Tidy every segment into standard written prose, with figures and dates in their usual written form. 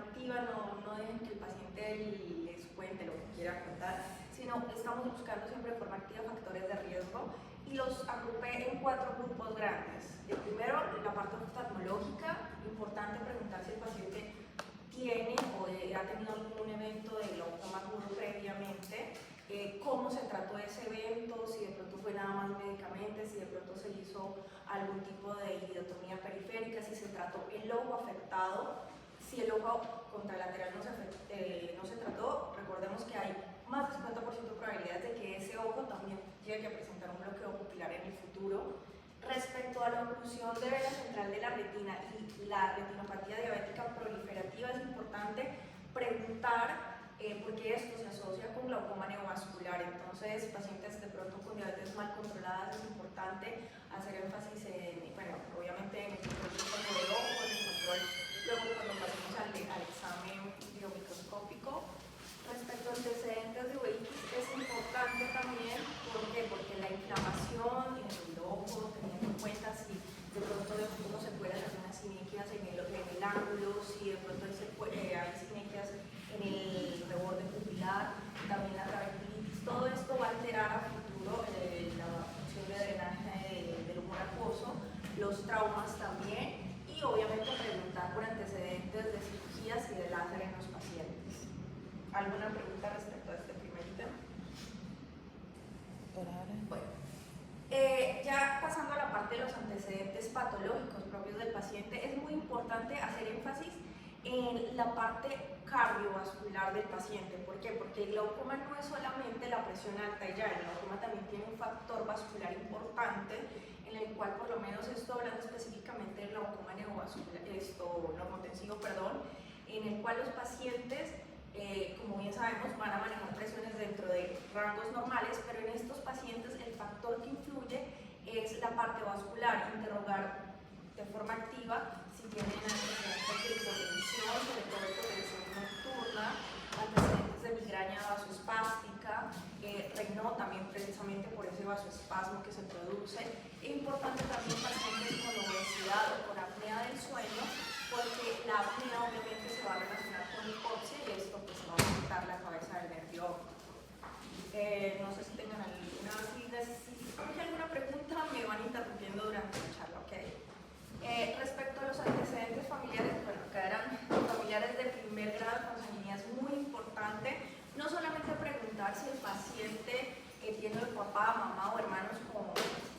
activa, no dejen que el paciente les cuente lo que quiera contar, sino estamos buscando siempre de forma activa factores de riesgo y los agrupé en 4 grupos grandes. El primero, la parte oftalmológica, importante preguntar si el paciente tiene o ha tenido algún evento de glaucoma agudo previamente, cómo se trató ese evento, si de pronto fue nada más medicamentos, si de pronto se hizo algún tipo de iridotomía periférica, si se trató el ojo afectado, si el ojo contralateral no se trató, recordemos que hay más del 50% de probabilidades de que ese ojo también llegue a presentar un bloqueo pupilar en el futuro. Respecto a la oclusión de vena central de la retina y la retinopatía diabética proliferativa, es importante preguntar porque esto se asocia con glaucoma neovascular. Entonces, pacientes de pronto con diabetes mal controladas, es importante hacer énfasis en, bueno, obviamente en el control del ojo, en el control luego cuando pasemos al examen biomicroscópico. Respecto a antecedentes de uveitis, es importante también, ¿por qué? Porque la inflamación en el ojo, teniendo en cuenta si de pronto uno se puede hacer unas sinequias en el ángulo, si de pronto hay sinequias en el reborde pupilar, también la trabeculitis, todo esto va a alterar a futuro la función de drenaje del humor acuoso, los traumas también, y obviamente preguntar por antecedentes de cirugías y de láser en los pacientes. ¿Alguna pregunta respecto a este primer ítem? Bueno, ya pasando a la parte de los antecedentes patológicos propios del paciente, es muy importante hacer énfasis en la parte cardiovascular del paciente. ¿Por qué? Porque el glaucoma no es solamente la presión alta y ya, el glaucoma también tiene un factor vascular importante en el cual, por lo menos esto hablando específicamente del glaucoma normotensivo, en el cual los pacientes como bien sabemos, van a manejar presiones dentro de rangos normales, pero en estos pacientes el factor que influye es la parte vascular, interrogar de forma activa si tienen antecedentes de hipotensión, sobre todo hipotensión nocturna, antecedentes de migraña vasoespástica, Raynaud también precisamente por ese vasoespasmo que se produce. Es importante también pacientes con obesidad o con apnea del sueño, porque la apnea obviamente se va a relacionar con hipoxia y esto pues va a afectar la cabeza del nervio. No sé si tengan alguna pregunta, me van interrumpiendo durante la charla, ¿ok? Respecto a los antecedentes familiares, bueno, acá eran familiares de primer grado con sanguinidad, es muy importante no solamente preguntar si el paciente tiene el papá, mamá o hermanos con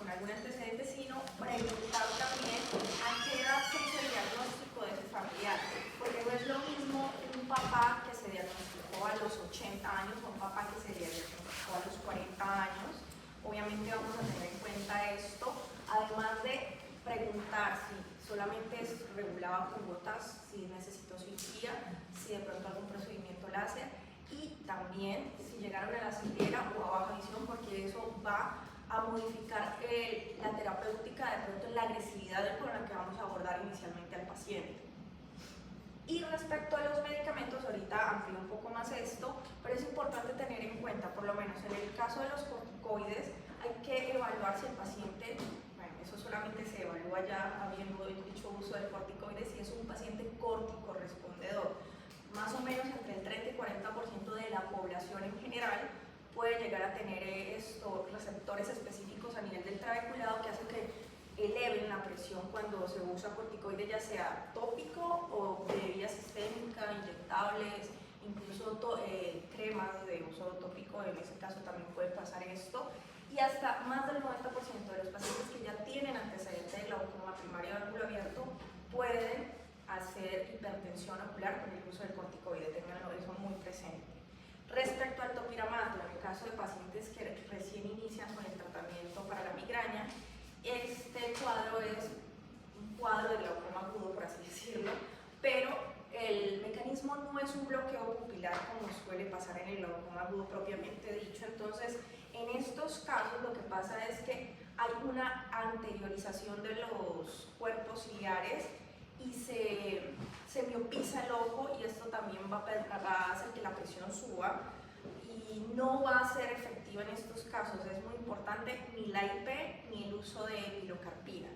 algún antecedente, sino preguntar también a qué edad se hizo el diagnóstico de ese familiar, porque no es lo mismo un papá que se diagnosticó a los 80 años o un papá que se diagnosticó a los 40 años. Obviamente vamos a tener en cuenta esto, además de preguntar si solamente regulaba con gotas, si necesitó cirugía, si de pronto algún procedimiento láser, y también si llegaron a la ceguera o a baja visión, porque eso va a modificar la terapéutica, de pronto la agresividad con la que vamos a abordar inicialmente al paciente. Y respecto a los medicamentos, ahorita amplío un poco más esto, pero es importante tener en cuenta, por lo menos en el caso de los corticoides, hay que evaluar si el paciente, bueno, eso solamente se evalúa ya habiendo hecho uso del corticoide, si es un paciente córtico respondedor. Más o menos entre el 30 y 40% de la población en general puede llegar a tener estos receptores específicos a nivel del trabeculado que hacen que eleven la presión cuando se usa corticoide, ya sea tópico o de vía sistémica, inyectables, incluso cremas de uso tópico, en ese caso también puede pasar esto. Y hasta más del 90% de los pacientes que ya tienen antecedentes de glaucoma primario de ángulo abierto pueden hacer hipertensión ocular con el uso del corticoide, tenganlo eso muy presente. Respecto al topiramato, en el caso de pacientes que recién inician con el tratamiento para la migraña, este cuadro es un cuadro de glaucoma agudo, por así decirlo, pero el mecanismo no es un bloqueo pupilar como suele pasar en el glaucoma agudo propiamente dicho. Entonces, en estos casos lo que pasa es que hay una anteriorización de los cuerpos ciliares y se miopiza el ojo, y esto también va a hacer que la presión suba y no va a ser efectiva en estos casos. Es muy importante ni la IP ni el uso de pilocarpina.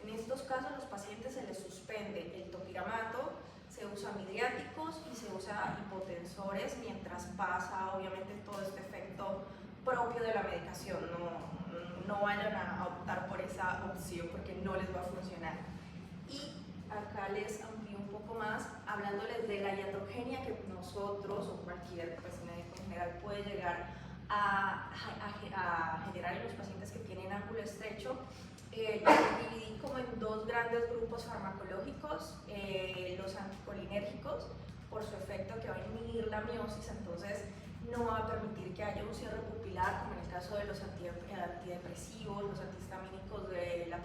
En estos casos los pacientes se les suspende el topiramato, se usan midriáticos usa hipotensores mientras pasa obviamente todo este efecto propio de la medicación. No vayan a optar por esa opción porque no les va a funcionar. Y acá les amplío un poco más hablándoles de la iatrogenia que nosotros o cualquier médico en general puede llegar a generar en los pacientes que tienen ángulo estrecho. Los dividí como en dos grandes grupos farmacológicos, los anticolinérgicos por su efecto que va a inhibir la miosis, entonces no va a permitir que haya un cierre pupilar, como en el caso de los antidepresivos, los antihistamínicos de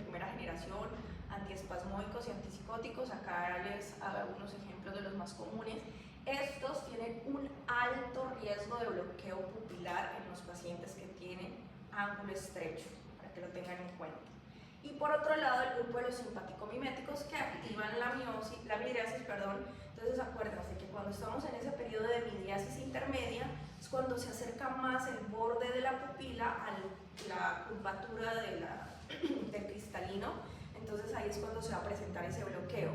primera generación, antiespasmódicos y antipsicóticos. Acá les hago algunos ejemplos de los más comunes. Estos tienen un alto riesgo de bloqueo pupilar en los pacientes que tienen ángulo estrecho, para que lo tengan en cuenta. Y por otro lado, el grupo de los simpaticomiméticos que activan la midriasis. Entonces acuérdense que cuando estamos en ese periodo de midriasis intermedia es cuando se acerca más el borde de la pupila a la curvatura del cristalino, entonces ahí es cuando se va a presentar ese bloqueo.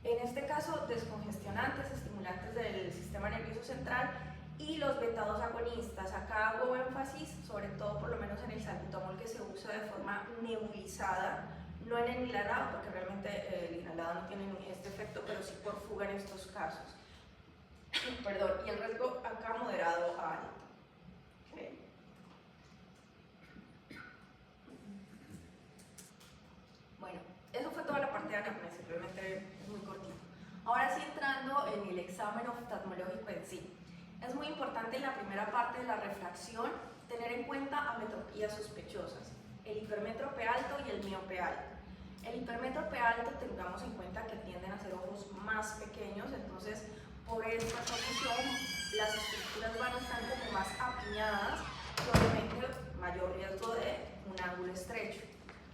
En este caso, descongestionantes, estimulantes del sistema nervioso central y los beta-2 agonistas. Acá hago énfasis, sobre todo por lo menos en el salbutamol, que se usa de forma nebulizada, no en el inhalado, porque realmente el inhalado no tiene este efecto, pero sí por fuga en estos casos. Perdón, y el riesgo acá moderado a alto. Okay. Bueno, eso fue toda la parte de anamnesis, realmente es muy cortito. Ahora sí, entrando en el examen oftalmológico en sí. Es muy importante en la primera parte de la refracción tener en cuenta ametropías sospechosas, el hipermétrope alto y el miope alto. El hipermétrope alto, tengamos en cuenta que tienden a ser ojos más pequeños, entonces por esta condición las estructuras van a estar como más apiñadas y obviamente mayor riesgo de un ángulo estrecho.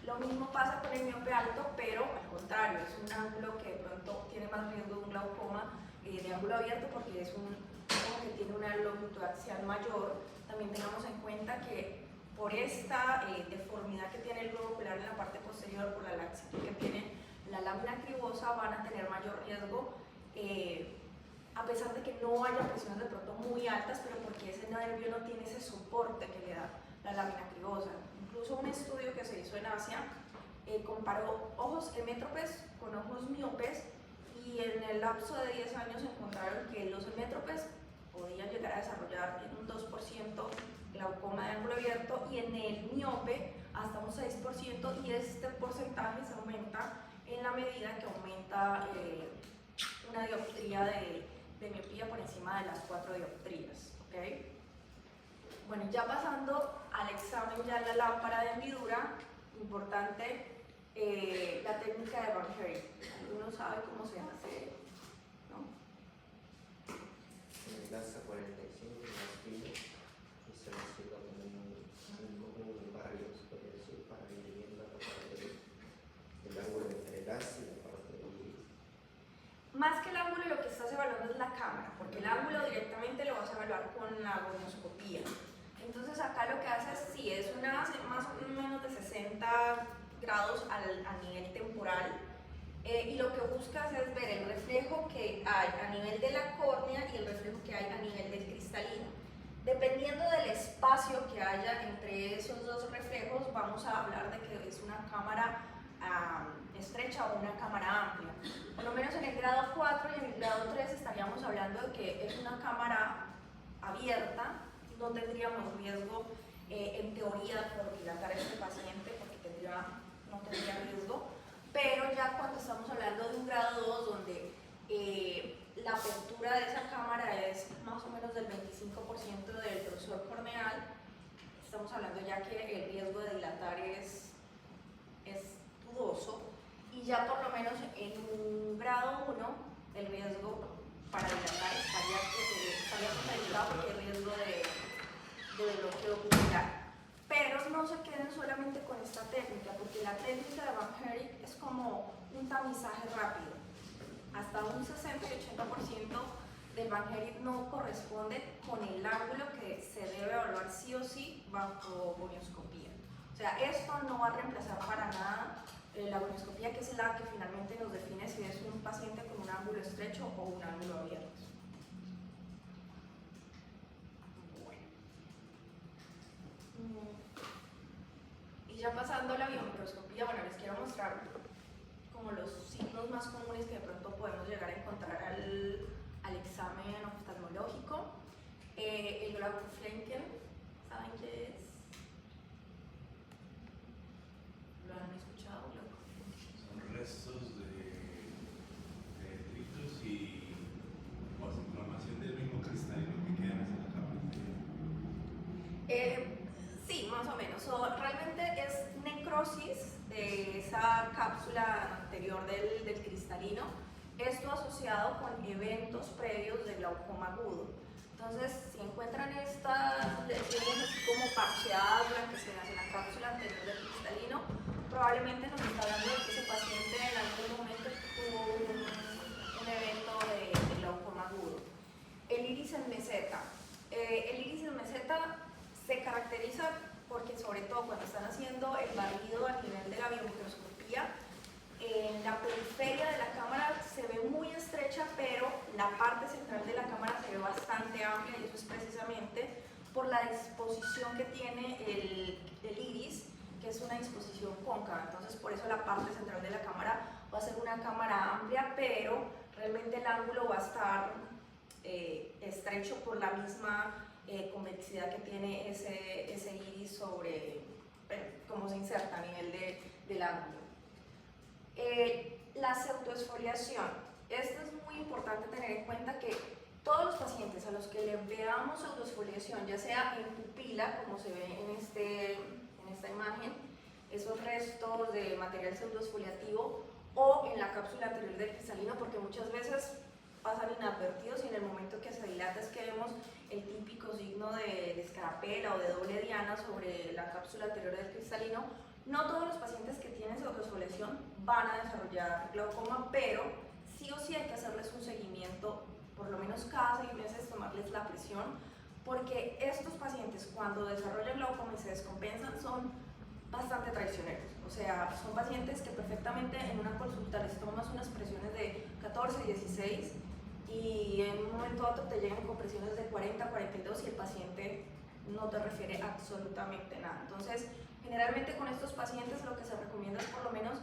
Lo mismo pasa con el miope alto, pero al contrario, es un ángulo que de pronto tiene más riesgo de un glaucoma de ángulo abierto porque es un ojo que tiene una longitud axial mayor. También tengamos en cuenta que por esta deformidad que tiene el globo ocular en la parte posterior, por la laxitud que tiene la lámina cribosa, van a tener mayor riesgo, a pesar de que no haya presiones de pronto muy altas, pero porque ese nervio no tiene ese soporte que le da la lámina cribosa. Incluso un estudio que se hizo en Asia comparó ojos hemétropes con ojos miopes y en el lapso de 10 años encontraron que los hemétropes podían llegar a desarrollar en un 2% glaucoma de ángulo abierto y en el miope hasta un 6%, y este porcentaje se aumenta en la medida que aumenta una dioptría de miopía por encima de las 4 dioptrías. ¿Okay? Bueno, ya pasando al examen ya en la lámpara de hendidura, importante la técnica de Van Herring. ¿Alguno sabe cómo se hace? ¿No? Se lanza 45 más fino y se le sirva como un barrio, se podría decir, para dividir la parte del ángulo entre el as y la parte del iris. Más que el ángulo, lo que estás evaluando es la cámara, porque el ángulo directamente lo vas a evaluar con la gonioscopía. Entonces acá lo que haces sí es una más o menos de 60 grados a nivel temporal, y lo que buscas es ver el reflejo que hay a nivel de la córnea y el reflejo que hay a nivel del cristalino. Dependiendo del espacio que haya entre esos dos reflejos, vamos a hablar de que es una cámara estrecha o una cámara amplia. Por lo menos en el grado 4 y en el grado 3 estaríamos hablando de que es una cámara abierta, no tendríamos riesgo en teoría por dilatar a este paciente porque no tendría riesgo, pero ya cuando estamos hablando de un grado 2 donde la apertura de esa cámara es más o menos del 25% del grosor corneal, estamos hablando ya que el riesgo de dilatar es dudoso, y ya por lo menos en un grado 1 el riesgo para dilatar estaría contabilizado porque hay riesgo de bloqueo pupilar. Pero no se queden solamente con esta técnica, porque la técnica de Van Herring es como un tamizaje rápido. Hasta un 60 y 80% del Van Herring no corresponde con el ángulo que se debe evaluar sí o sí bajo gonioscopía. O sea, esto no va a reemplazar para nada la gonioscopía, que es la que finalmente nos define si es un paciente con un ángulo estrecho o un ángulo abierto. Ya pasando a la biomicroscopía, bueno, les quiero mostrar como los signos más comunes que de pronto podemos llegar a encontrar al examen oftalmológico. El Glaucoflecken, ¿saben qué es? ¿Lo han escuchado? Son restos de detritus y inflamación del mismo cristalino que queda en la capa interior. Sí, más o menos. Realmente es necrosis de esa cápsula anterior del cristalino. Esto asociado con eventos previos de glaucoma agudo. Entonces, si encuentran estas lesiones así como parcheadas blanquecenas en la cápsula anterior del cristalino, probablemente nos está hablando de que ese paciente en algún momento tuvo un evento de glaucoma agudo. El iris en meseta. El iris en meseta se caracteriza porque, sobre todo cuando están haciendo el barrido a nivel de la biomicroscopía, en la periferia de la cámara se ve muy estrecha, pero la parte central de la cámara se ve bastante amplia, y eso es precisamente por la disposición que tiene el iris, que es una disposición cóncava. Entonces, por eso la parte central de la cámara va a ser una cámara amplia, pero realmente el ángulo va a estar estrecho por la misma convexidad que tiene ese iris sobre cómo se inserta a nivel del ángulo. La pseudoesfoliación. Esto es muy importante tener en cuenta que todos los pacientes a los que le veamos pseudoesfoliación, ya sea en pupila, como se ve en esta imagen, esos restos de material pseudoesfoliativo, o en la cápsula anterior del cristalino, porque muchas veces pasan inadvertidos y en el momento que se dilata es que vemos el típico signo de escarapela o de doble diana sobre la cápsula anterior del cristalino. No todos los pacientes que tienen pseudoesfoliación van a desarrollar glaucoma, pero sí o sí hay que hacerles un seguimiento, por lo menos cada 6 meses, tomarles la presión, porque estos pacientes, cuando desarrollan glaucoma y se descompensan, son bastante traicioneros. O sea, son pacientes que perfectamente en una consulta les tomas unas presiones de 14, 16 y en un momento otro te llegan con presiones de 40, 42 y el paciente no te refiere absolutamente nada. Entonces, generalmente con estos pacientes lo que se recomienda es por lo menos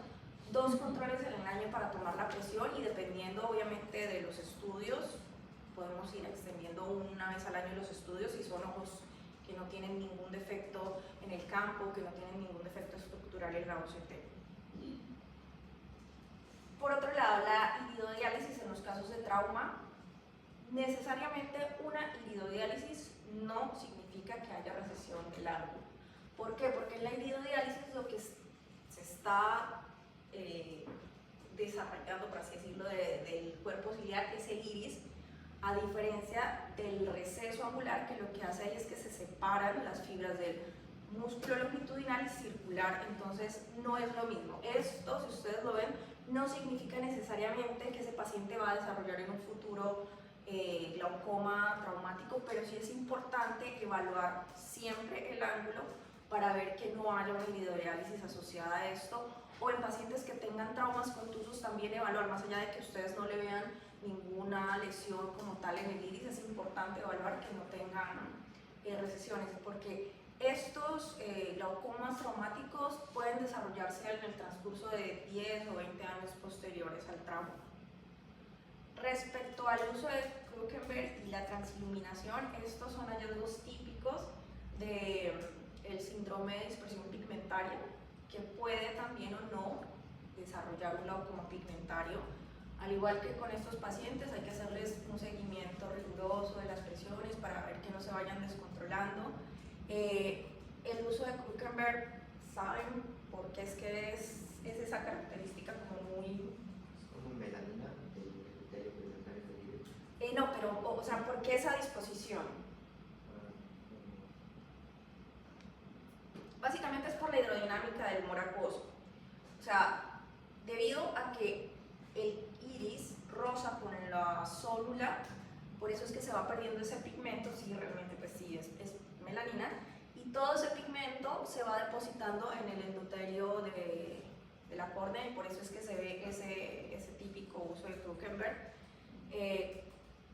2 controles en el año para tomar la presión, y dependiendo obviamente de los estudios, podemos ir extendiendo una vez al año los estudios si son ojos que no tienen ningún defecto en el campo, que no tienen ningún defecto estructural en la OCT. Por otro lado, la iridodiálisis en los casos de trauma. Necesariamente una iridodiálisis no significa que haya recesión del ángulo. ¿Por qué? Porque en la iridodiálisis lo que se está desarrollando, por así decirlo, del cuerpo ciliar es el iris, a diferencia del receso angular, que lo que hace ahí es que se separan las fibras del músculo longitudinal y circular. Entonces no es lo mismo. Esto, si ustedes lo ven, no significa necesariamente que ese paciente va a desarrollar en un futuro glaucoma traumático, pero sí es importante evaluar siempre el ángulo para ver que no haya una iridodiálisis asociada a esto, o en pacientes que tengan traumas contusos también evaluar, más allá de que ustedes no le vean ninguna lesión como tal en el iris, es importante evaluar que no tengan recesiones, porque estos glaucomas traumáticos pueden desarrollarse en el transcurso de 10 o 20 años posteriores al trauma. Respecto al uso de Krukenberg y la transiluminación, estos son hallazgos típicos del síndrome de dispersión pigmentaria, que puede también o no desarrollar un glaucoma pigmentario. Al igual que con estos pacientes, hay que hacerles un seguimiento riguroso de las presiones para ver que no se vayan descontrolando. El uso de Krukenberg, ¿saben por qué es que es esa característica como muy... Es como melanina del epitelio pigmentario del iris. No, pero, o sea, ¿por qué esa disposición? Básicamente es por la hidrodinámica del humor acuoso. O sea, debido a que el iris rosa con la célula, por eso es que se va perdiendo ese pigmento. Sí, realmente pues sí, es melanina, y todo ese pigmento se va depositando en el endotelio de la córnea, y por eso es que se ve ese típico uso de Krukenberg.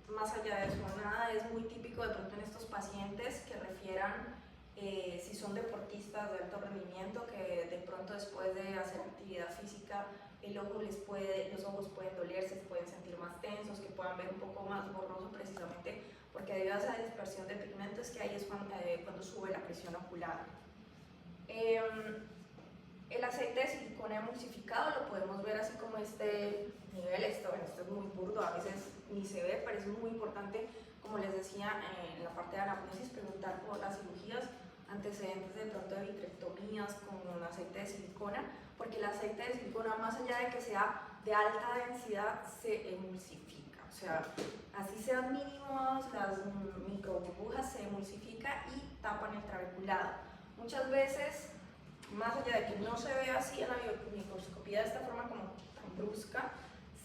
Más allá de eso, nada, es muy típico de pronto en estos pacientes que refieran si son deportistas deportistas de alto rendimiento que de pronto después de hacer actividad física los ojos pueden dolerse, se pueden sentir más tensos, que puedan ver un poco más borroso precisamente porque debido a esa dispersión de pigmentos que hay es cuando sube la presión ocular. El aceite de silicona emulsificado lo podemos ver así como este nivel, esto es muy burdo, a veces ni se ve, pero es muy importante, como les decía en la parte de anamnesis, preguntar por las cirugías, antecedentes de pronto de vitrectomías con aceite de silicona, porque el aceite de silicona, más allá de que sea de alta densidad, se emulsifica, o sea, así sean mínimos, las microburbujas se emulsifica y tapan el trabeculado. Muchas veces, más allá de que no se vea así en la microscopía de esta forma como tan brusca,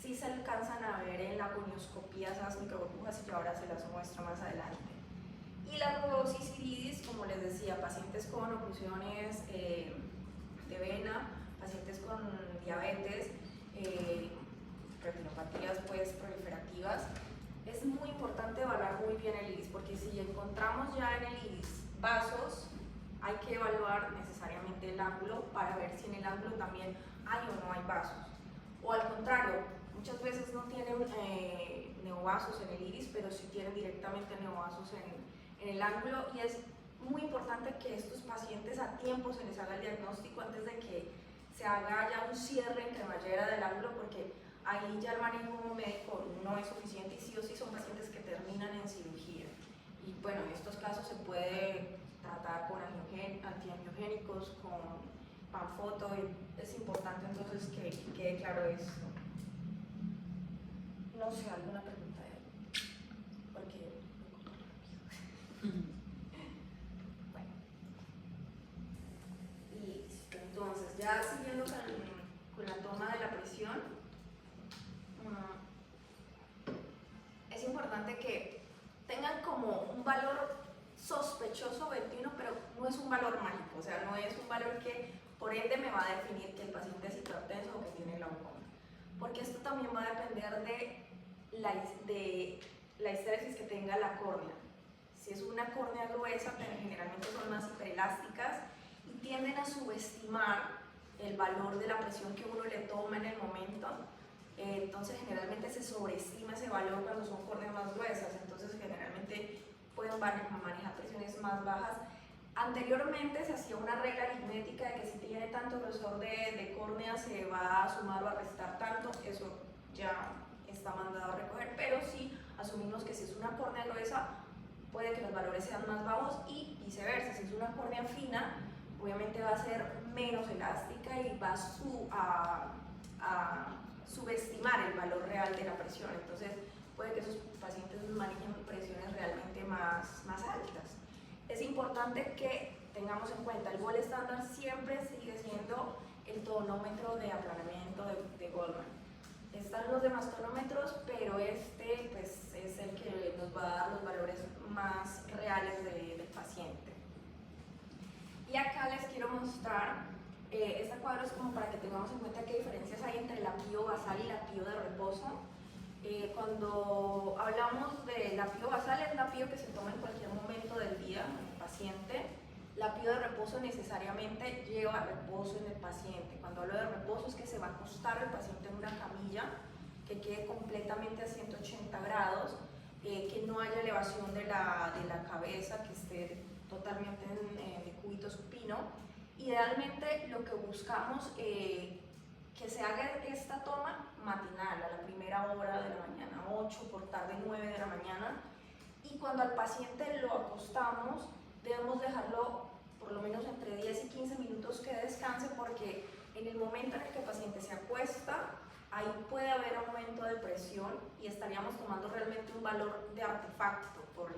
sí se alcanzan a ver en la gonioscopía esas microburbujas y yo ahora se las muestro más adelante. Y la rugosis iridis, como les decía, pacientes con oclusiones de vena, pacientes con diabetes, retinopatías pues proliferativas, es muy importante evaluar muy bien el iris, porque si encontramos ya en el iris vasos, hay que evaluar necesariamente el ángulo para ver si en el ángulo también hay o no hay vasos. O al contrario, muchas veces no tienen neovasos en el iris, pero sí tienen directamente neovasos en el ángulo, y es muy importante que estos pacientes a tiempo se les haga el diagnóstico antes de que se haga ya un cierre en cremallera del ángulo, porque ahí ya el manejo médico no es suficiente y sí o sí son pacientes que terminan en cirugía. Y bueno, en estos casos se puede tratar con antiangiogénicos, con panfoto, y es importante entonces que quede claro esto. No sé, ¿alguna pregunta de ahí? Porque... Bueno. Listo, entonces ya siguiendo con la toma de la presión, es importante que tengan como un valor sospechoso 21, pero no es un valor mágico, o sea, no es un valor que por ende me va a definir que el paciente es hipertenso o que tiene glaucoma, porque esto también va a depender de la histéresis que tenga la córnea. Si es una córnea gruesa, generalmente son más hiperelásticas y tienden a subestimar el valor de la presión que uno le toma en el momento. Entonces generalmente se sobreestima ese valor cuando son córneas más gruesas, entonces generalmente pueden manejar presiones más bajas. Anteriormente se hacía una regla aritmética de que si tiene tanto grosor de córnea se va a sumar o a restar tanto, eso ya está mandado a recoger, pero sí asumimos que si es una córnea gruesa puede que los valores sean más bajos y viceversa, si es una córnea fina obviamente va a ser menos elástica y va a subestimar el valor real de la presión, entonces puede que esos pacientes manejen presiones realmente más altas. Es importante que tengamos en cuenta, el gol estándar siempre sigue siendo el tonómetro de aplanamiento de Goldman. Están los demás tonómetros, pero este pues, es el que nos va a dar los valores más reales del paciente. Y acá les quiero mostrar, este cuadro es como para que tengamos en cuenta qué diferencias hay entre la pío basal y la pío de reposo. Cuando hablamos de la pío basal, es la pío que se toma en cualquier momento del día en el paciente. La pío de reposo necesariamente lleva reposo en el paciente. Cuando hablo de reposo es que se va a acostar el paciente en una camilla, que quede completamente a 180 grados, que no haya elevación de la cabeza, que esté totalmente en decúbito supino. Idealmente lo que buscamos que se haga esta toma matinal, a la primera hora de la mañana, 8, por tarde 9 de la mañana, y cuando al paciente lo acostamos debemos dejarlo por lo menos entre 10 y 15 minutos que descanse, porque en el momento en el que el paciente se acuesta, ahí puede haber aumento de presión y estaríamos tomando realmente un valor de artefacto por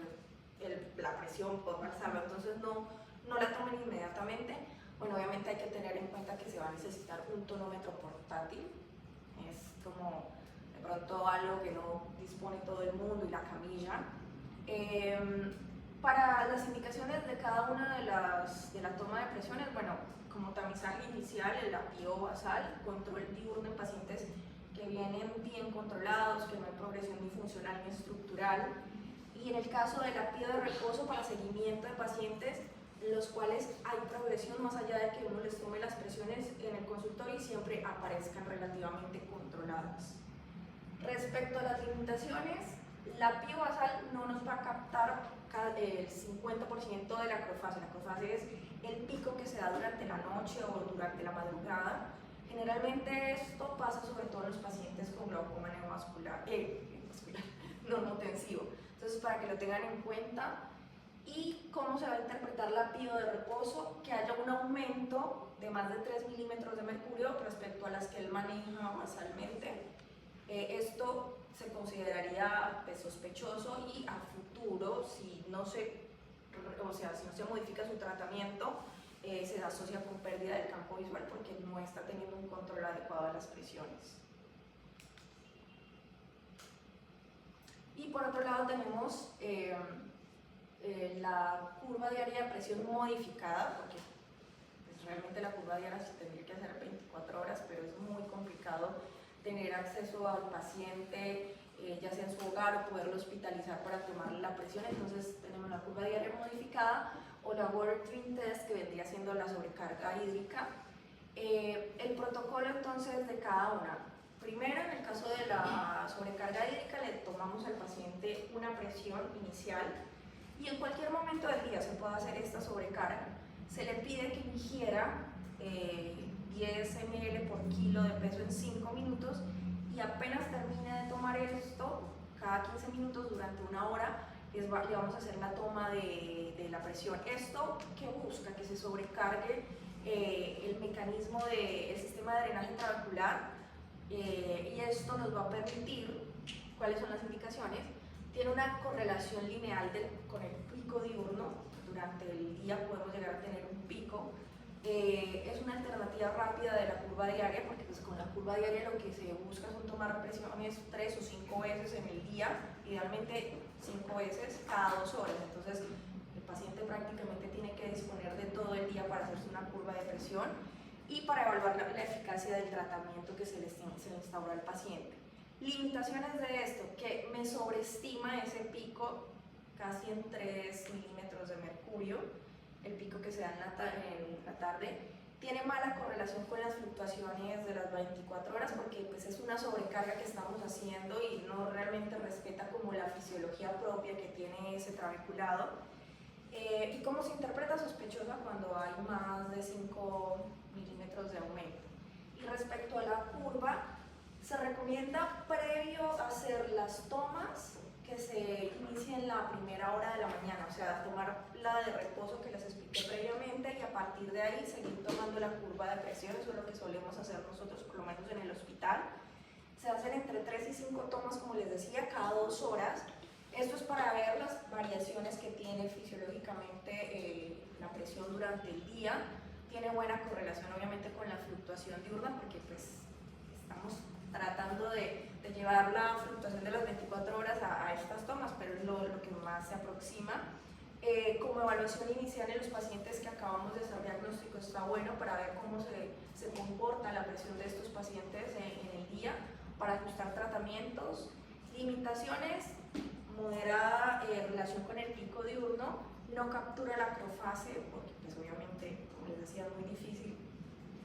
la presión, por alzarlo, entonces no la tomen inmediatamente. Bueno, obviamente hay que tener en cuenta que se va a necesitar un tonómetro portátil, es como de pronto algo que no dispone todo el mundo, y la camilla. Para las indicaciones de cada una de la toma de presiones, bueno, como tamizaje inicial, el apío basal, control diurno en pacientes que vienen bien controlados, que no hay progresión ni funcional ni estructural. Y en el caso del apío de reposo, para seguimiento de pacientes, los cuales hay progresión más allá de que uno les tome las presiones en el consultorio y siempre aparezcan relativamente controladas. Respecto a las limitaciones, la PIO basal no nos va a captar el 50% de la acrofase. La acrofase es el pico que se da durante la noche o durante la madrugada. Generalmente esto pasa sobre todo en los pacientes con glaucoma neovascular, normotensivo. Entonces, para que lo tengan en cuenta. ¿Y cómo se va a interpretar la PIO de reposo? Que haya un aumento de más de 3 milímetros de mercurio respecto a las que él maneja basalmente. Esto se consideraría pues, sospechoso y a futuro, si no se modifica su tratamiento, se asocia con pérdida del campo visual porque no está teniendo un control adecuado de las presiones. Y por otro lado tenemos la curva diaria de presión modificada, porque pues, realmente la curva diaria se tendría que hacer 24 horas, pero es muy complicado tener acceso al paciente, ya sea en su hogar o poderlo hospitalizar para tomarle la presión. Entonces tenemos la curva diaria modificada o la Water Twin Test, que vendría siendo la sobrecarga hídrica. El protocolo entonces de cada una. Primero, en el caso de la sobrecarga hídrica, le tomamos al paciente una presión inicial y en cualquier momento del día se puede hacer esta sobrecarga. Se le pide que ingiera 10 ml por kilo de peso en 5 minutos y apenas termine de tomar esto, cada 15 minutos durante una hora, le vamos a hacer la toma de la presión. Esto que busca que se sobrecargue el mecanismo del sistema de drenaje intraocular y esto nos va a permitir, ¿cuáles son las indicaciones? Tiene una correlación lineal con el pico diurno. Durante el día podemos llegar a tener un pico. Es una alternativa rápida de la curva diaria porque pues, con la curva diaria lo que se busca son tomar presiones 3 o 5 veces en el día, idealmente 5 veces cada 2 horas. Entonces el paciente prácticamente tiene que disponer de todo el día para hacerse una curva de presión y para evaluar la eficacia del tratamiento que se le instaura al paciente. Limitaciones de esto, que me sobreestima ese pico casi en 3 milímetros de mercurio, el pico que se da en la tarde, tiene mala correlación con las fluctuaciones de las 24 horas porque pues, es una sobrecarga que estamos haciendo y no realmente respeta como la fisiología propia que tiene ese trabeculado. Y cómo se interpreta sospechosa cuando hay más de 5 milímetros de aumento. Y respecto a la curva, se recomienda previo a hacer las tomas que se inicien la primera hora de la mañana, o sea, tomar la de reposo que les expliqué previamente y a partir de ahí seguir tomando la curva de presión. Eso es lo que solemos hacer nosotros, por lo menos en el hospital. Se hacen entre 3 y 5 tomas, como les decía, cada 2 horas. Esto es para ver las variaciones que tiene fisiológicamente la presión durante el día. Tiene buena correlación obviamente con la fluctuación diurna porque pues estamos tratando de llevar la fluctuación de las 24 horas a estas tomas, pero es lo que más se aproxima. Como evaluación inicial en los pacientes que acabamos de hacer diagnóstico está bueno para ver cómo se comporta la presión de estos pacientes en el día para ajustar tratamientos. Limitaciones, moderada relación con el pico diurno, no captura la acrofase porque pues obviamente, como les decía, es muy difícil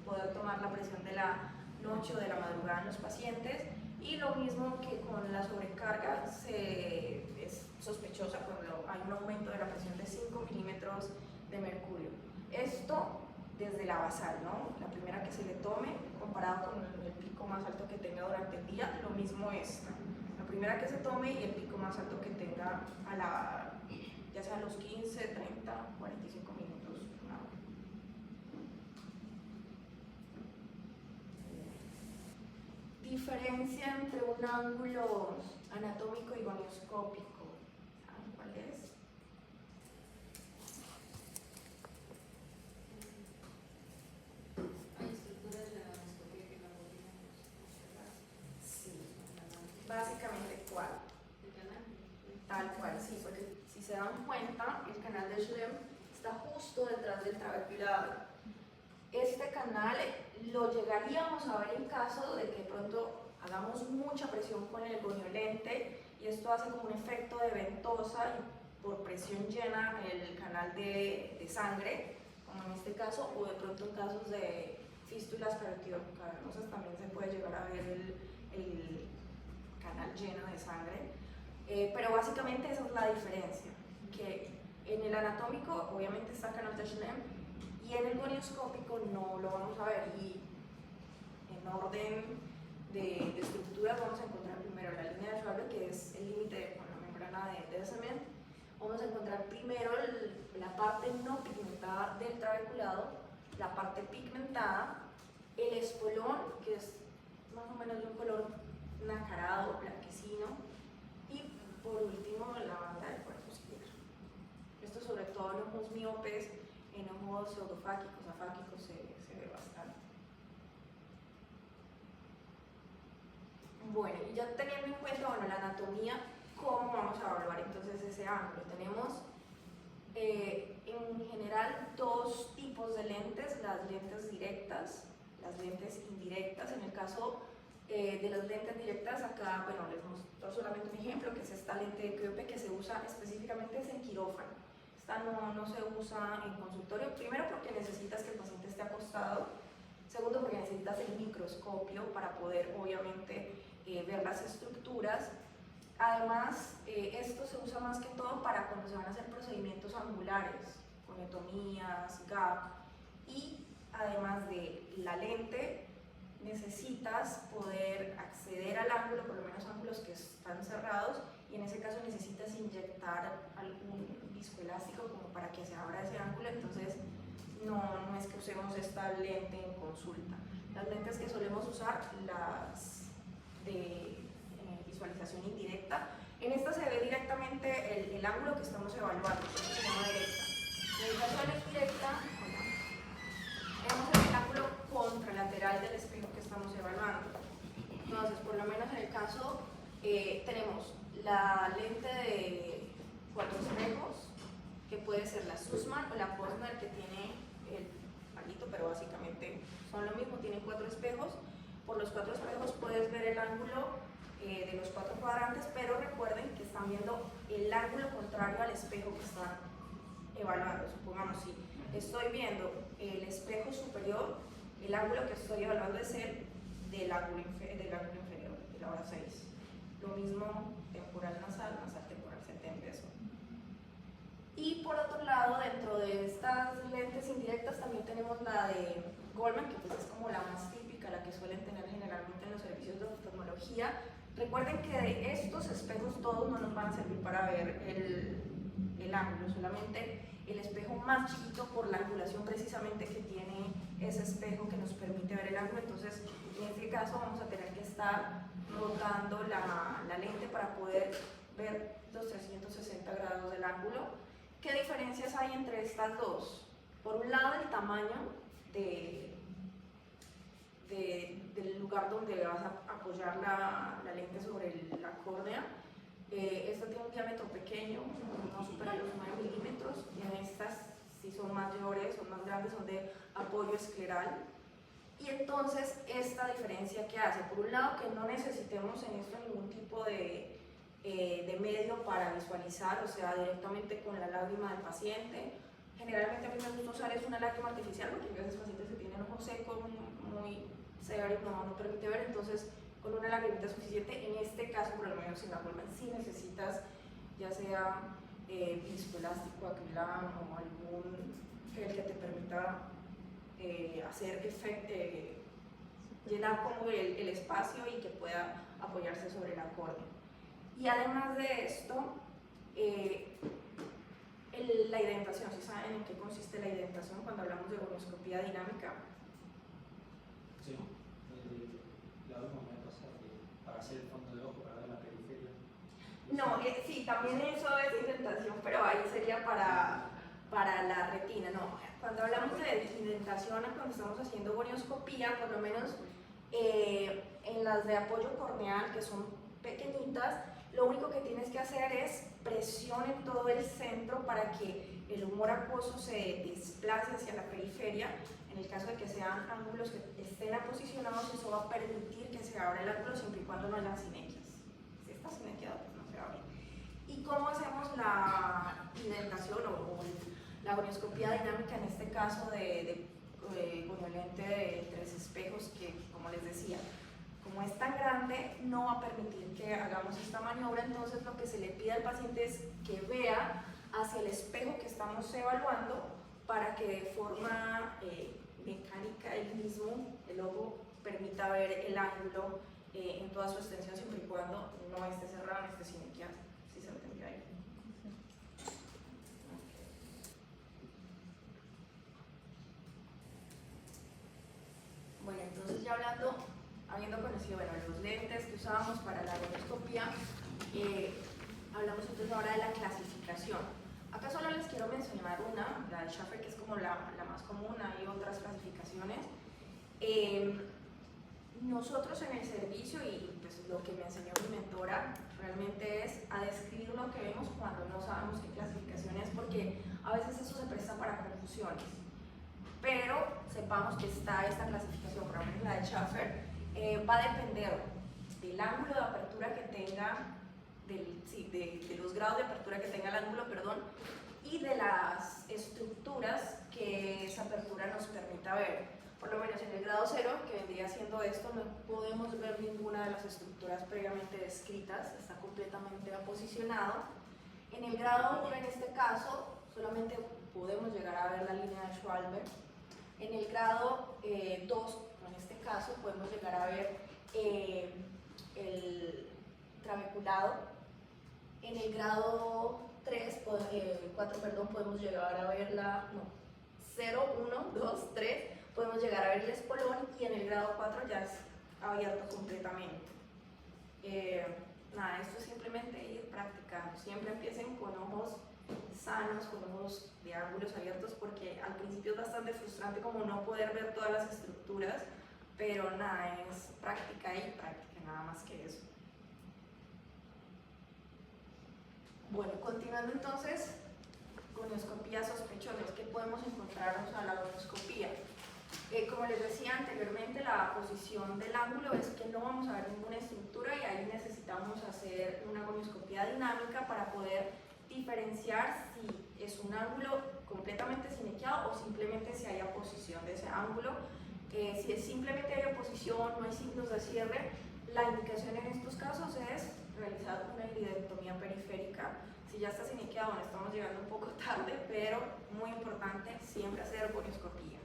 poder tomar la presión de la noche o de la madrugada en los pacientes y lo mismo que con la sobrecarga es sospechosa cuando hay un aumento de la presión de 5 milímetros de mercurio. Esto desde la basal, ¿no? La primera que se le tome comparado con el pico más alto que tenga durante el día, lo mismo es la primera que se tome y el pico más alto que tenga ya sea a los 15, 30, 45 minutos, una hora. Diferencia entre un ángulo anatómico y gonioscópico. ¿Saben cuál es? Hay estructuras de la gonioscopía que no podríamos observar. Sí. Básicamente, ¿cuál? El canal. Tal cual, sí, porque si se dan cuenta, el canal de Schlemm está justo detrás del trabeculado. Este canal lo llegaríamos a ver en caso de que de pronto hagamos mucha presión con el goniolente y esto hace como un efecto de ventosa y por presión llena el canal de sangre, como en este caso, o de pronto en casos de fístulas cavernosas también se puede llegar a ver el canal lleno de sangre. Pero básicamente esa es la diferencia, que en el anatómico obviamente está el canal de Schlemm y en el gonioscópico no lo vamos a ver, y en orden de estructuras vamos a encontrar primero la línea de Schwabe, que es el límite con la membrana de cemento. Vamos a encontrar primero la parte no pigmentada del trabeculado, la parte pigmentada, el espolón, que es más o menos de un color nacarado, blanquecino, y por último la banda del cuerpo ciliar. Esto sobre todo en ojos miopes, en ojos pseudofáquicos, afáquicos se ve bastante. Bueno, y ya teniendo en cuenta la anatomía, ¿cómo vamos a evaluar entonces ese ángulo? Tenemos en general dos tipos de lentes, las lentes directas, las lentes indirectas. En el caso de las lentes directas, acá, bueno, les muestro solamente un ejemplo, que es esta lente de Koeppe, que se usa específicamente en quirófano. Esta no se usa en consultorio, primero porque necesitas que el paciente esté acostado, segundo porque necesitas el microscopio para poder, obviamente, ver las estructuras. Además, esto se usa más que todo para cuando se van a hacer procedimientos angulares, conectomías, gap, y además de la lente, necesitas poder acceder al ángulo, por lo menos ángulos que están cerrados, y en ese caso necesitas inyectar algún viscoelástico como para que se abra ese ángulo. Entonces no es que usemos esta lente en consulta. Las lentes que solemos usar, las de visualización indirecta, en esta se ve directamente el ángulo que estamos evaluando, que se llama directa. En el caso de la indirecta, vemos el ángulo contralateral del espejo que estamos evaluando. Entonces, por lo menos en el caso, tenemos la lente de 4 espejos, que puede ser la Sussman o la Posner, que tiene el palito, pero básicamente son lo mismo, tienen 4 espejos. Por los 4 espejos puedes ver el ángulo de los 4 cuadrantes, pero recuerden que están viendo el ángulo contrario al espejo que están evaluando. Supongamos, si estoy viendo el espejo superior, el ángulo que estoy evaluando es el del ángulo inferior, de la hora 6. Lo mismo temporal nasal, nasal temporal setenteso. Y por otro lado, dentro de estas lentes indirectas también tenemos la de Goldman, que pues es como la más típica, la que suelen tener generalmente en los servicios de oftalmología. Recuerden que de estos espejos todos no nos van a servir para ver el ángulo, solamente el espejo más chiquito, por la angulación precisamente que tiene ese espejo, que nos permite ver el ángulo. Entonces, en este caso vamos a tener que estar rotando la lente para poder ver los 360 grados del ángulo. ¿Qué diferencias hay entre estas dos? Por un lado, el tamaño del lugar donde vas a apoyar la lente sobre la córnea. Esta tiene un diámetro pequeño, no supera los 9 milímetros, y en estas sí son mayores, son más grandes, son de apoyo escleral. Y entonces, esta diferencia que hace, por un lado, que no necesitemos en esto ningún tipo de medio para visualizar, o sea, directamente con la lágrima del paciente. Generalmente a mí me gusta usar una lágrima artificial, porque a veces pacientes que tienen ojo seco, muy severo, no permite ver, entonces con una lagrimita es suficiente. En este caso, por lo menos en la Goldman, sí necesitas ya sea viscoelástico, acrilano o algún gel que te permita hacer llenar como el espacio y que pueda apoyarse sobre la córnea. Y además de esto, la identación. ¿Sí saben en qué consiste la identación cuando hablamos de gonioscopía dinámica? Sí, la vemos para hacer el fondo de ojo, para ver la periferia. No, sí, también eso es indentación, pero ahí sería para la retina. No, cuando hablamos de indentación, cuando estamos haciendo gonioscopía, por lo menos en las de apoyo corneal, que son pequeñitas, lo único que tienes que hacer es presión en todo el centro para que el humor acuoso se desplace hacia la periferia. En el caso de que sean ángulos que estén aposicionados, eso va a permitir que se abra el ángulo siempre y cuando no haya sinequias. Si está sinequiado, pues no se abre. ¿Y cómo hacemos la pigmentación o la gonioscopía dinámica en este caso de goniolente de 3 espejos que, como les decía, como es tan grande, no va a permitir que hagamos esta maniobra. Entonces lo que se le pide al paciente es que vea hacia el espejo que estamos evaluando para que de forma mecánica el mismo, el ojo, permita ver el ángulo en toda su extensión, siempre y cuando no esté cerrado, no esté sinequiado. ¿Sí se entendió ahí? Bueno, entonces ya habiendo conocido los lentes que usábamos para la gonioscopía, hablamos entonces ahora de la clasificación. Acá solo les quiero mencionar una, la de Schaffer, que es como la más común. Hay otras clasificaciones. Nosotros en el servicio, y pues lo que me enseñó mi mentora, realmente es a describir lo que vemos cuando no sabemos qué clasificación es, porque a veces eso se presta para confusiones. Pero sepamos que está esta clasificación, por ejemplo la de Schaffer, va a depender del ángulo de apertura que tenga, de los grados de apertura que tenga el ángulo, perdón, y de las estructuras que esa apertura nos permita ver. Por lo menos en el grado 0, que vendría siendo esto, no podemos ver ninguna de las estructuras previamente descritas, está completamente aposicionado. En el grado 1, en este caso, solamente podemos llegar a ver la línea de Schwalbe. En el grado 2, en este caso, podemos llegar a ver el trabeculado. En el grado 4, podemos llegar a ver 0, 1, 2, 3, podemos llegar a ver el espolón, y en el grado 4 ya es abierto completamente. Esto es simplemente ir practicando. Siempre empiecen con ojos sanos, con ojos de ángulos abiertos, porque al principio es bastante frustrante como no poder ver todas las estructuras, pero es práctica y práctica, nada más que eso. Bueno, continuando entonces, gonioscopía sospechosa, ¿qué podemos encontrarnos a la gonioscopía? Como les decía anteriormente, la posición del ángulo es que no vamos a ver ninguna estructura, y ahí necesitamos hacer una gonioscopía dinámica para poder diferenciar si es un ángulo completamente sinequiado o simplemente si hay oposición de ese ángulo. Si es simplemente hay oposición, no hay signos de cierre, la indicación en estos casos es realizar una iridectomía periférica. Si ya está sinequiado, bueno, estamos llegando un poco tarde, pero muy importante siempre hacer gonioscopía.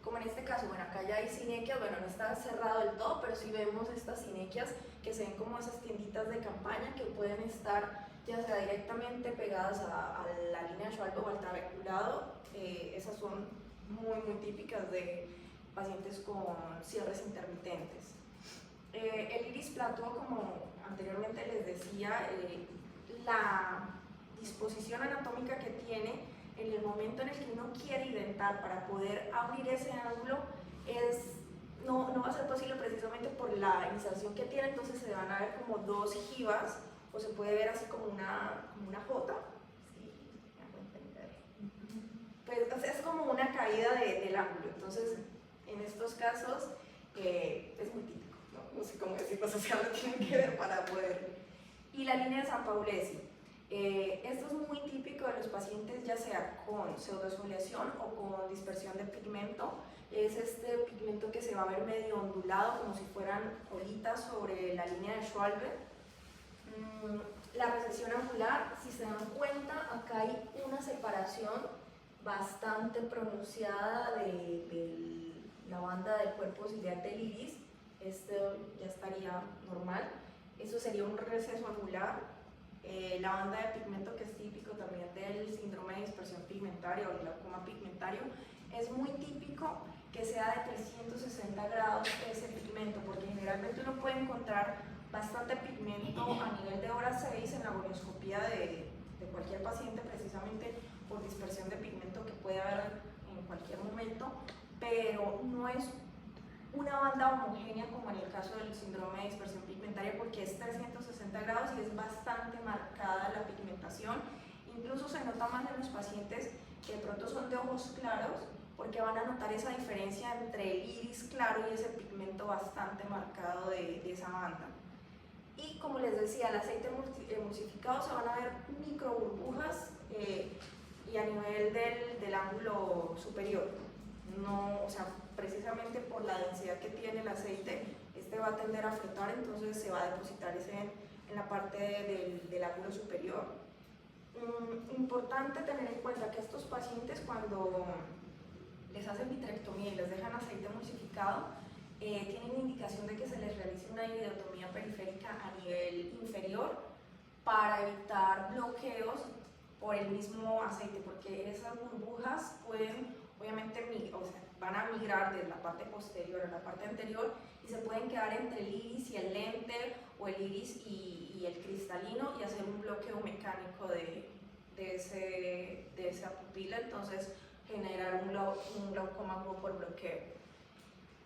Como en este caso, bueno, acá ya hay sinequias, bueno, no está cerrado del todo, pero sí vemos estas sinequias que se ven como esas tienditas de campaña que pueden estar ya sea directamente pegadas a la línea de Schwalbe o al trabeculado. Esas son muy típicas de pacientes con cierres intermitentes. El iris plató, como anteriormente les decía, la disposición anatómica que tiene en el momento en el que uno quiere identar para poder abrir ese ángulo no va a ser posible precisamente por la inserción que tiene. Entonces se van a ver como dos jivas, o se puede ver así como una J. Sí, pues es como una caída del ángulo. Entonces en estos casos es muy típico, no sé cómo decirlo, o sea, lo tienen que ver para poder. Y la línea de San Paulesi. Esto es muy típico de los pacientes, ya sea con pseudoexfoliación o con dispersión de pigmento. Es este pigmento que se va a ver medio ondulado, como si fueran olitas sobre la línea de Schwalbe. La recesión angular, si se dan cuenta, acá hay una separación bastante pronunciada de la banda del cuerpo ciliar del iris. Esto ya estaría normal. Eso sería un receso angular. La banda de pigmento, que es típico también del síndrome de dispersión pigmentaria o glaucoma pigmentario, es muy típico que sea de 360 grados ese pigmento, porque generalmente uno puede encontrar bastante pigmento a nivel de hora 6 en la gonioscopía de cualquier paciente, precisamente por dispersión de pigmento que puede haber en cualquier momento, pero no es una banda homogénea como en el caso del síndrome de dispersión pigmentaria, porque es 360 grados y es bastante marcada la pigmentación. Incluso se nota más en los pacientes que de pronto son de ojos claros, porque van a notar esa diferencia entre el iris claro y ese pigmento bastante marcado de esa banda. Y como les decía, el aceite emulsificado, se van a ver micro burbujas y a nivel del ángulo superior. No, o sea, precisamente por la densidad que tiene el aceite, este va a tender a flotar, entonces se va a depositar ese en la parte del ángulo superior. Importante tener en cuenta que estos pacientes, cuando les hacen vitrectomía y les dejan aceite emulsificado, tienen indicación de que se les realice una iridotomía periférica a nivel inferior para evitar bloqueos por el mismo aceite, porque esas burbujas pueden, obviamente, van a migrar de la parte posterior a la parte anterior y se pueden quedar entre el iris y el lente, o el iris y el cristalino, y hacer un bloqueo mecánico de esa pupila, entonces generar un glaucoma por bloqueo.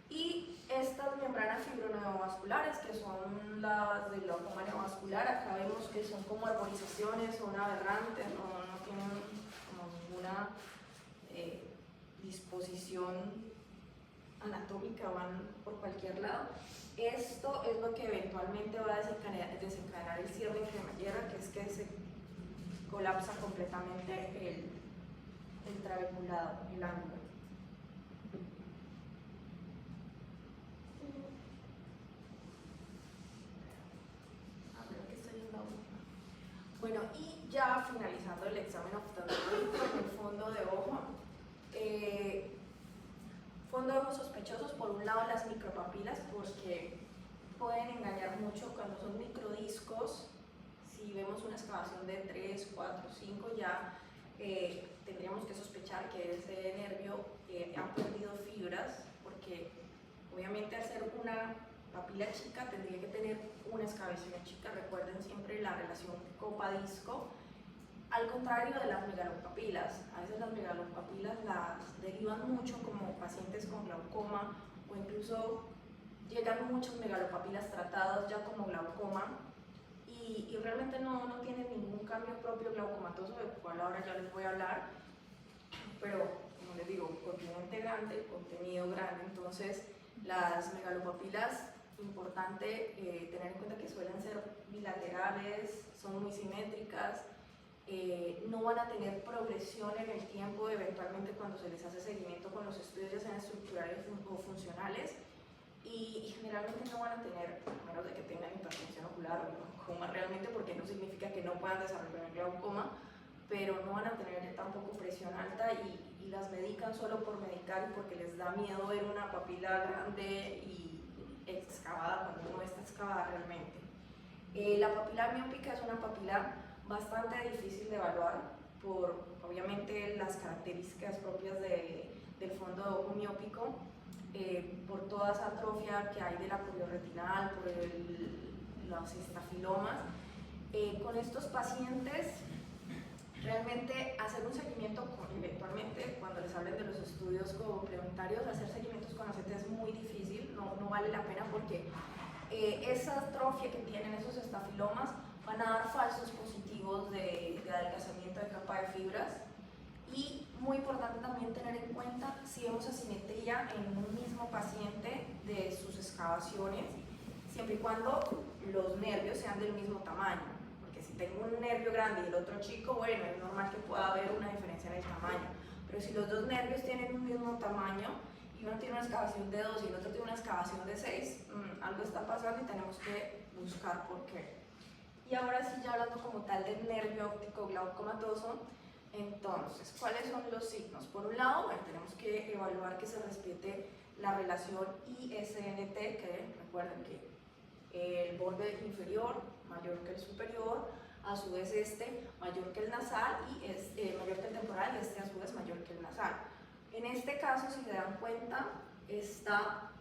Y estas membranas fibroneovasculares, que son las del glaucoma neovascular, acá vemos que son como arborizaciones, son aberrantes, no tienen como ninguna disposición anatómica, van por cualquier lado. Esto es lo que eventualmente va a desencadenar el cierre de cremallera, que es que se colapsa completamente el trabeculado, el ángulo. Bueno, y ya finalizando el examen oftalmológico en el fondo de ojo, fondo de ojo sospechosos, por un lado las micropapilas, porque pueden engañar mucho cuando son microdiscos. Si vemos una excavación de 3, 4, 5, ya tendríamos que sospechar que ese nervio ha perdido fibras, porque obviamente al ser una papila chica tendría que tener una excavación chica. Recuerden siempre la relación copa-disco, al contrario de las megalopapilas. A veces las megalopapilas las derivan mucho como pacientes con glaucoma, o incluso llegan muchas megalopapilas tratadas ya como glaucoma, y realmente no tienen ningún cambio propio glaucomatoso, del cual ahora ya les voy a hablar, pero como les digo, continente grande, contenido grande. Entonces las megalopapilas, importante tener en cuenta que suelen ser bilaterales, son muy simétricas, no van a tener progresión en el tiempo, eventualmente cuando se les hace seguimiento con los estudios, ya sean estructurales o funcionales, y generalmente no van a tener, a menos de que tengan hipertensión ocular o glaucoma realmente, porque no significa que no puedan desarrollar el glaucoma, pero no van a tener tampoco presión alta, y las medican solo por medicar y porque les da miedo ver una papila grande y excavada cuando no está excavada realmente. La papila miópica es una papila bastante difícil de evaluar por, obviamente, las características propias del fondo de ojo miópico, por toda esa atrofia que hay de la curioretinal, por los estafilomas. Con estos pacientes, realmente hacer un seguimiento, eventualmente cuando les hablen de los estudios complementarios, hacer seguimientos con ACT es muy difícil, no vale la pena, porque esa atrofia que tienen esos estafilomas van a dar falsos positivos de adelgazamiento de capa de fibras. Y muy importante también tener en cuenta si vemos asimetría en un mismo paciente de sus excavaciones, siempre y cuando los nervios sean del mismo tamaño, porque si tengo un nervio grande y el otro chico, bueno, es normal que pueda haber una diferencia en el tamaño, pero si los dos nervios tienen un mismo tamaño y uno tiene una excavación de 2 y el otro tiene una excavación de 6, algo está pasando y tenemos que buscar por qué. Y ahora sí, ya hablando como tal del nervio óptico glaucomatoso, entonces, ¿cuáles son los signos? Por un lado, bueno, tenemos que evaluar que se respete la relación ISNT, que recuerden que el borde inferior mayor que el superior, a su vez este mayor que el nasal y mayor que el temporal, y este a su vez mayor que el nasal. En este caso, si se dan cuenta, está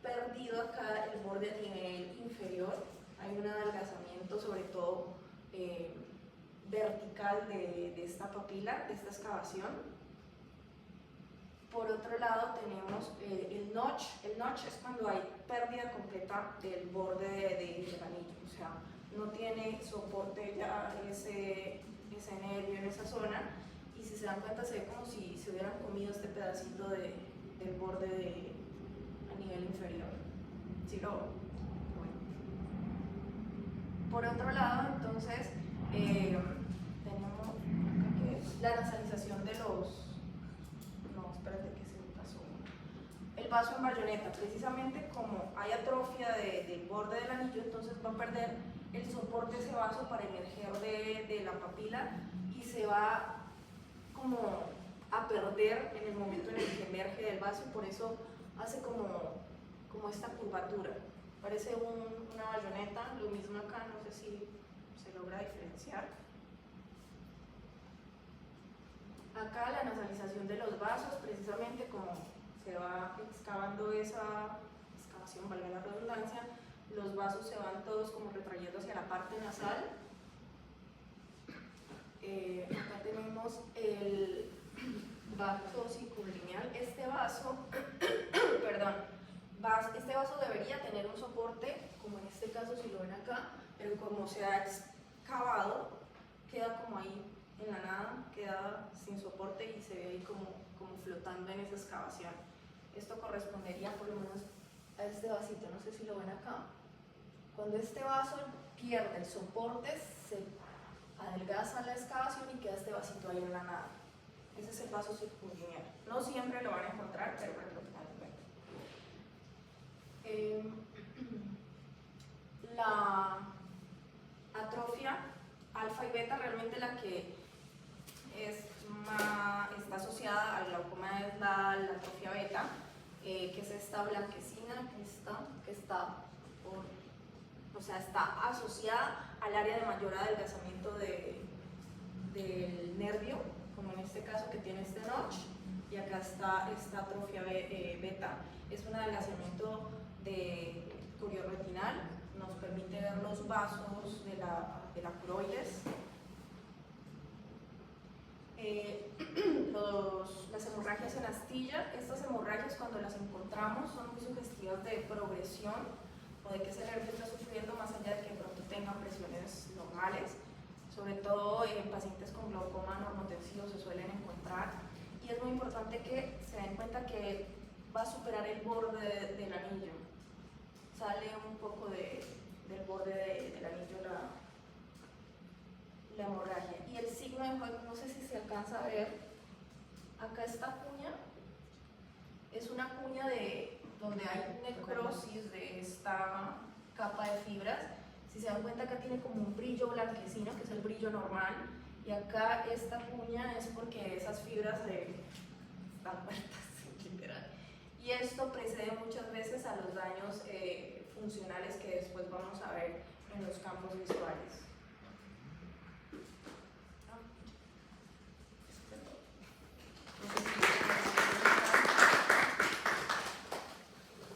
perdido acá el borde a nivel inferior, hay un adelgazamiento sobre todo vertical de esta papila, de esta excavación. Por otro lado tenemos el notch. El notch es cuando hay pérdida completa del borde del anillo, o sea, no tiene soporte ya ese nervio en esa zona, y si se dan cuenta se ve como si se hubieran comido este pedacito del borde a nivel inferior. ¿Sí lo? Bueno. Por otro lado, entonces, tenemos la nasalización de los... No, espérate que se me pasó. El vaso en bayoneta, precisamente como hay atrofia del borde del anillo, entonces va a perder el soporte de ese vaso para emerger de la papila y se va como a perder en el momento en el que emerge del vaso y por eso hace como esta curvatura. Parece una bayoneta, lo mismo acá, no sé si se logra diferenciar. Acá la nasalización de los vasos, precisamente como se va excavando esa excavación, valga la redundancia, los vasos se van todos como retrayendo hacia la parte nasal. Acá tenemos el vaso circunlineal. Este vaso, perdón, este vaso debería tener un soporte, como en este caso si lo ven acá, pero como se ha excavado, queda como ahí en la nada, queda sin soporte y se ve ahí como flotando en esa excavación. Esto correspondería por lo menos a este vasito, no sé si lo ven acá. Cuando este vaso pierde el soporte, se adelgaza la excavación y queda este vasito ahí en la nada. Ese es el vaso circunlineal. No siempre lo van a encontrar, pero para que lo tengan en cuenta. La atrofia alfa y beta, realmente la que está asociada al glaucoma es la atrofia beta, que es esta blanquecina que está asociada al área de mayor adelgazamiento del nervio, como en este caso que tiene este notch, y acá está esta atrofia beta. Es un adelgazamiento de corioretinal, nos permite ver los vasos de la curoides. Las hemorragias en astilla, estas hemorragias cuando las encontramos son muy sugestivas de progresión o de que ese nervio está sufriendo más allá de que de pronto tengan presiones normales, sobre todo en pacientes con glaucoma normotensivo se suelen encontrar, y es muy importante que se den cuenta que va a superar el borde del anillo, sale un poco del borde del anillo la hemorragia. Y el signo de Hoek, no sé si se alcanza a ver, acá esta cuña es una cuña donde hay necrosis de esta capa de fibras. Si se dan cuenta, acá tiene como un brillo blanquecino, que es el brillo normal, y acá esta cuña es porque esas fibras están muertas, literal. Y esto precede muchas veces a los daños funcionales que después vamos a ver en los campos visuales.